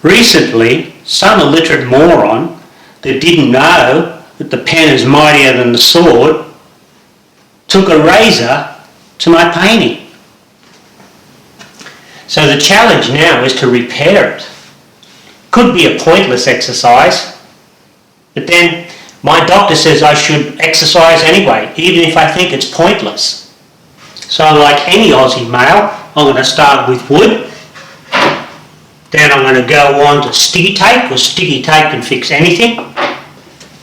Recently, some illiterate moron that didn't know that the pen is mightier than the sword took a razor to my painting. So the challenge now is to repair it. Could be a pointless exercise, but then my doctor says I should exercise anyway, even if I think it's pointless. So like any Aussie male, I'm going to start with wood. Then I'm going to go on to sticky tape, because sticky tape can fix anything.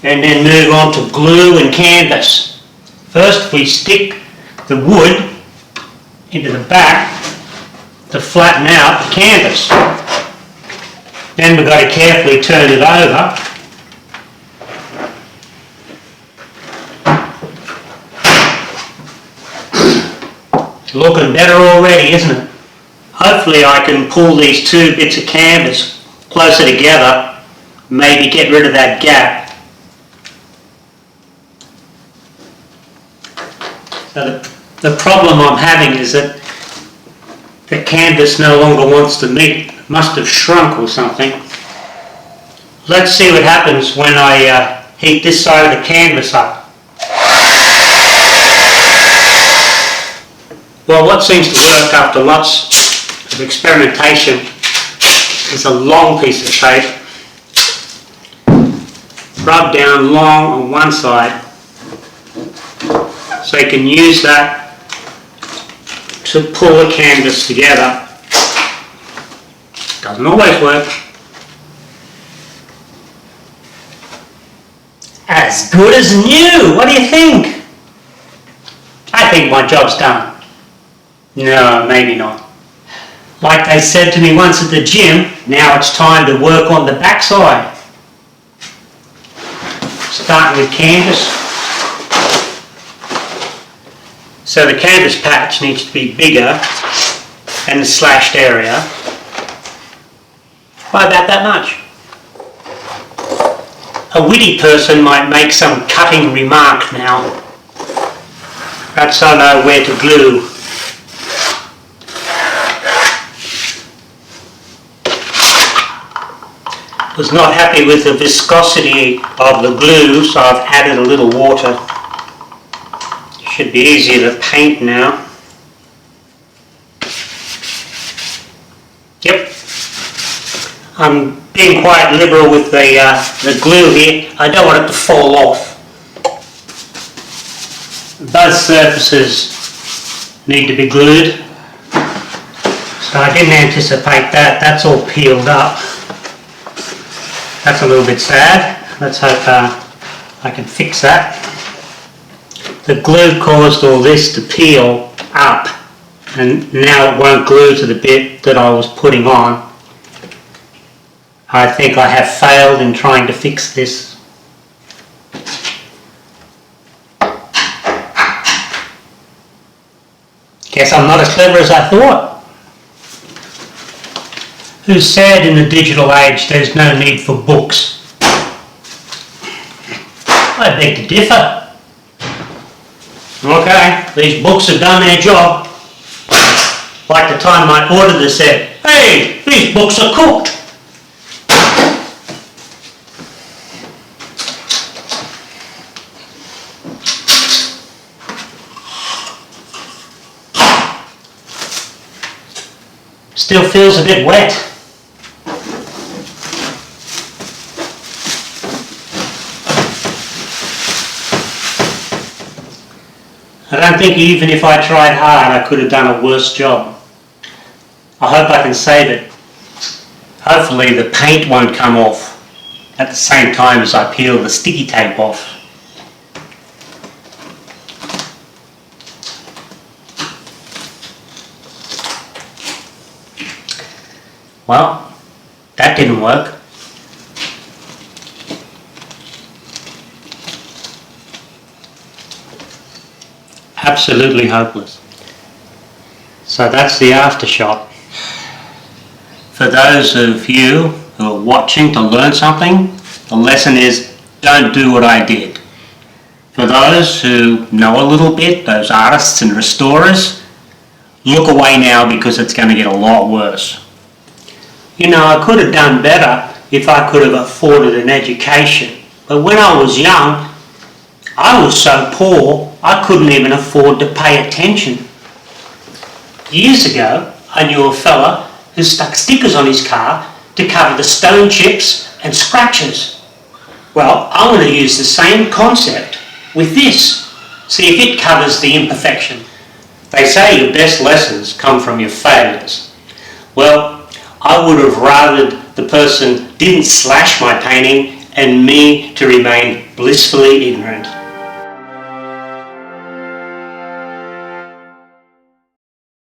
And then move on to glue and canvas. First we stick the wood into the back to flatten out the canvas. Then we've got to carefully turn it over. It's looking better already, isn't it? Hopefully I can pull these two bits of canvas closer together, maybe get rid of that gap. So the problem I'm having is that the canvas no longer wants to meet, must have shrunk or something. Let's see what happens when I heat this side of the canvas up. Well, what seems to work after lots of experimentation is a long piece of tape. Rub down long on one side so you can use that to pull the canvas together. Doesn't always work. As good as new! What do you think? I think my job's done. No, maybe not. Like they said to me once at the gym, now it's time to work on the backside. Starting with canvas. So the canvas patch needs to be bigger than the slashed area by about that much. A witty person might make some cutting remark now. Perhaps I know where to glue. Was not happy with the viscosity of the glue, so I've added a little water. Should be easier to paint now. Yep. I'm being quite liberal with the glue here. I don't want it to fall off. Both surfaces need to be glued. So I didn't anticipate that. That's all peeled up. That's a little bit sad. Let's hope I can fix that. The glue caused all this to peel up, and now it won't glue to the bit that I was putting on. I think I have failed in trying to fix this. Guess I'm not as clever as I thought. Who said in the digital age there's no need for books? I beg to differ. Okay, these books have done their job. Like the time my auditor said, "Hey, these books are cooked." Still feels a bit wet. I don't think even if I tried hard I could have done a worse job. I hope I can save it. Hopefully the paint won't come off at the same time as I peel the sticky tape off. Well, that didn't work. Absolutely hopeless. So that's the aftershock. For those of you who are watching to learn something, the lesson is don't do what I did. For those who know a little bit, those artists and restorers, look away now because it's going to get a lot worse. You know, I could have done better if I could have afforded an education. But when I was young, I was so poor I couldn't even afford to pay attention. Years ago, I knew a fella who stuck stickers on his car to cover the stone chips and scratches. Well, I want to use the same concept with this. See if it covers the imperfection. They say your best lessons come from your failures. Well, I would have rather the person didn't slash my painting and me to remain blissfully ignorant.